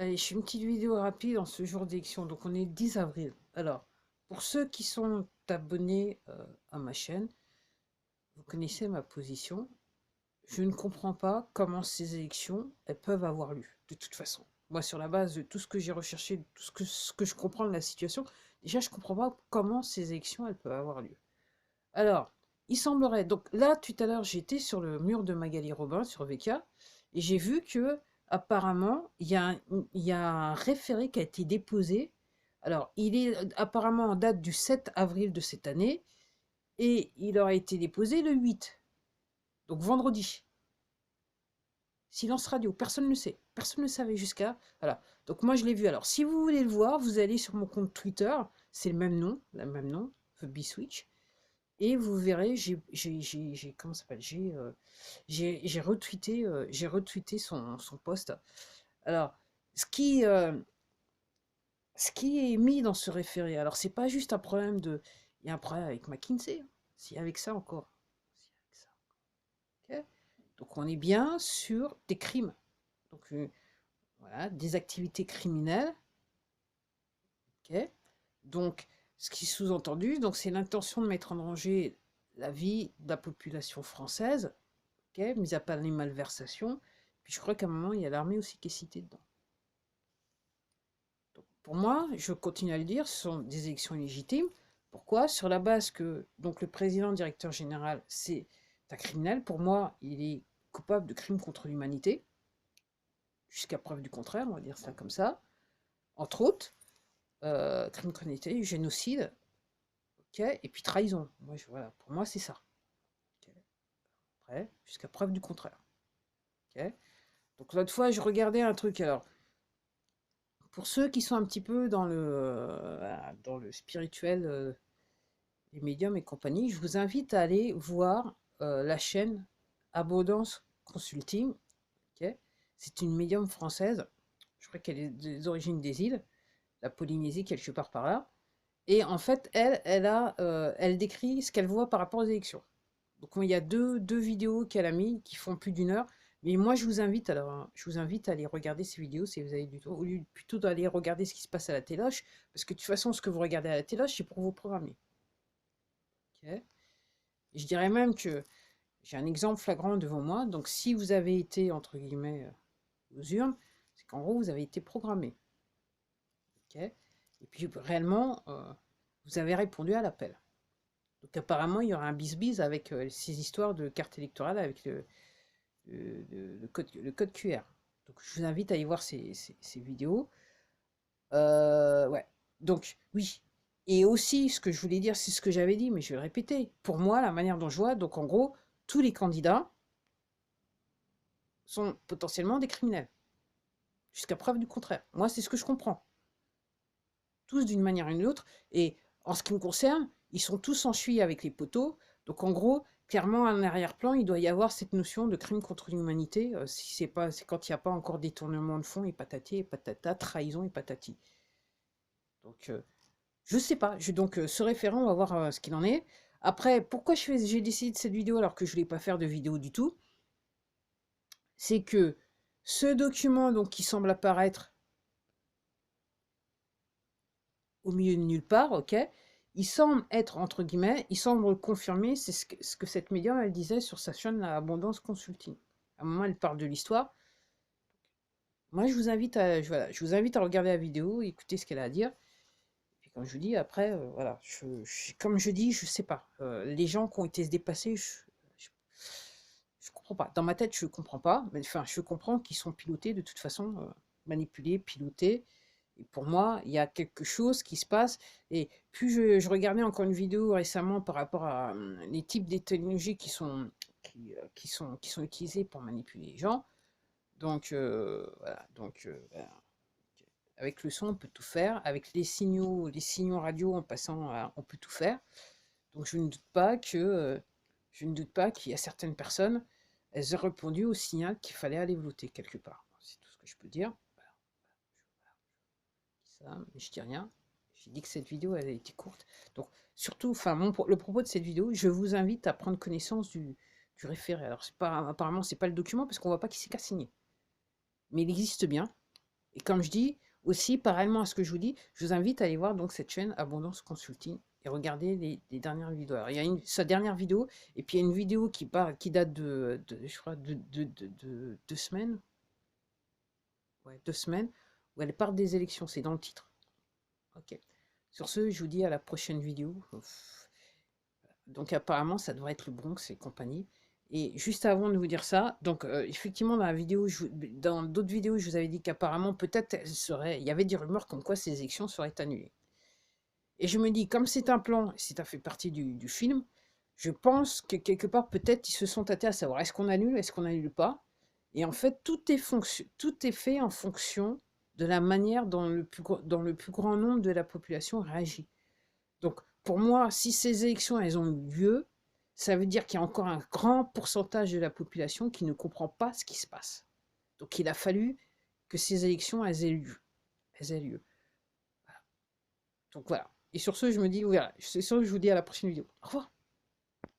Allez, je fais une petite vidéo rapide en ce jour d'élection. Donc, on est le 10 avril. Alors, pour ceux qui sont abonnés à ma chaîne, vous connaissez ma position. Je ne comprends pas comment ces élections elles peuvent avoir lieu, de toute façon. Moi, sur la base de tout ce que j'ai recherché, de tout ce que je comprends de la situation, déjà, je ne comprends pas comment ces élections elles peuvent avoir lieu. Alors, il semblerait. Donc là, tout à l'heure, j'étais sur le mur de Magali Robin, sur VK, et j'ai vu que apparemment, il y a un référé qui a été déposé. Alors, il est apparemment en date du 7 avril de cette année, et il aura été déposé le 8, donc vendredi. Silence radio, personne ne sait. Personne ne savait jusqu'à. Voilà. Donc moi, je l'ai vu. Alors, si vous voulez le voir, vous allez sur mon compte Twitter, c'est le même nom, The B-Switch. Et vous verrez, comment ça s'appelle, j'ai retweeté son post. Alors, ce qui, euh, ce qui est mis dans ce référé, alors c'est pas juste un problème de, il y a un problème avec McKinsey, si avec ça encore, si avec ça, ok. Donc on est bien sur des crimes, donc voilà, des activités criminelles, ok. Donc ce qui est sous-entendu, donc c'est l'intention de mettre en danger la vie de la population française. Ok, mis à part les malversations. Puis je crois qu'à un moment, il y a l'armée aussi qui est citée dedans. Donc, pour moi, je continue à le dire, ce sont des élections illégitimes. Pourquoi? Sur la base que donc le président directeur général, c'est un criminel. Pour moi, il est coupable de crimes contre l'humanité, jusqu'à preuve du contraire, on va dire ça comme ça. Entre autres, crimes contre l'humanité, génocide, ok, et puis trahison. Moi, voilà, pour moi, c'est ça. Ok. Après, jusqu'à preuve du contraire. Ok. Donc l'autre fois, je regardais un truc. Alors, pour ceux qui sont un petit peu dans le spirituel, les médiums et compagnie, je vous invite à aller voir la chaîne Abondance Consulting. Ok. C'est une médium française. Je crois qu'elle est des origines des îles, la Polynésie, quelque part par là. Et en fait, elle décrit ce qu'elle voit par rapport aux élections. Donc il y a deux vidéos qu'elle a mis qui font plus d'1 heure. Mais moi, je vous invite à aller regarder ces vidéos si vous avez du temps, au lieu plutôt d'aller regarder ce qui se passe à la téloche, parce que de toute façon, ce que vous regardez à la téloche, c'est pour vous programmer. Ok. Et je dirais même que j'ai un exemple flagrant devant moi. Donc si vous avez été, entre guillemets, aux urnes, c'est qu'en gros, vous avez été programmé. Ok. Et puis réellement, vous avez répondu à l'appel. Donc apparemment, il y aura un bis-bis avec ces histoires de carte électorale avec le code QR. Donc je vous invite à aller voir ces vidéos. Ouais. Donc oui. Et aussi, ce que je voulais dire, c'est ce que j'avais dit, mais je vais le répéter. Pour moi, la manière dont je vois, donc en gros, tous les candidats sont potentiellement des criminels. Jusqu'à preuve du contraire. Moi, c'est ce que je comprends. Tous d'une manière ou d'une autre. Et en ce qui me concerne, ils sont tous en cheville avec les poteaux. Donc en gros, clairement, en arrière-plan, il doit y avoir cette notion de crime contre l'humanité. Si c'est pas, c'est quand il n'y a pas encore détournement de fonds et patati et patata, trahison et patati. Donc je sais pas. Donc ce référent, on va voir ce qu'il en est. Après, pourquoi j'ai décidé de cette vidéo alors que je ne voulais pas faire de vidéo du tout? C'est que ce document donc qui semble apparaître au milieu de nulle part, ok, il semble être, entre guillemets, il semble confirmer, c'est ce que cette médium, elle disait sur sa chaîne Abondance Consulting. À un moment, elle parle de l'histoire. Moi, voilà, je vous invite à regarder la vidéo, écouter ce qu'elle a à dire. Puis, comme je vous dis, après, voilà, comme je dis, je sais pas. Les gens qui ont été se dépasser, je comprends pas. Dans ma tête, je comprends pas. Mais enfin, je comprends qu'ils sont pilotés de toute façon, manipulés, pilotés. Et pour moi, il y a quelque chose qui se passe. Et puis, je regardais encore une vidéo récemment par rapport à les types de technologies qui sont utilisées pour manipuler les gens. Donc, voilà. Donc, voilà. Avec le son, on peut tout faire. Avec les signaux radio en passant, on peut tout faire. Donc, je ne doute pas qu'il y a certaines personnes, elles aient répondu au signal qu'il fallait aller voter quelque part. C'est tout ce que je peux dire. Voilà. Ça, mais je dis rien. J'ai dit que cette vidéo, elle a été courte. Donc, surtout, enfin, le propos de cette vidéo, je vous invite à prendre connaissance du référé. Alors, apparemment, c'est pas le document parce qu'on voit pas qui c'est qu'a signé. Mais il existe bien. Et comme je dis, aussi, parallèlement à ce que je vous dis, je vous invite à aller voir donc cette chaîne Abondance Consulting et regarder les dernières vidéos. Alors, il y a sa dernière vidéo, et puis il y a une vidéo qui date je crois, de 2 semaines. Ouais, 2 semaines, où elle parle des élections. C'est dans le titre. Ok. Sur ce, je vous dis à la prochaine vidéo. Donc apparemment, ça devrait être le Bronx et compagnie. Et juste avant de vous dire ça, donc effectivement dans la vidéo, dans d'autres vidéos, je vous avais dit qu'apparemment peut-être il y avait des rumeurs comme quoi ces élections seraient annulées. Et je me dis, comme c'est un plan, si ça fait partie du film, je pense que quelque part peut-être ils se sont tâtés à savoir est-ce qu'on annule pas. Et en fait, tout est fait en fonction de la manière dont dans le plus grand nombre de la population réagit. Donc, pour moi, si ces élections, elles ont eu lieu, ça veut dire qu'il y a encore un grand pourcentage de la population qui ne comprend pas ce qui se passe. Donc, il a fallu que ces élections, elles aient lieu. Elles aient lieu. Voilà. Donc, voilà. Et sur ce, je me dis, voilà, c'est sûr que je vous dis à la prochaine vidéo. Au revoir.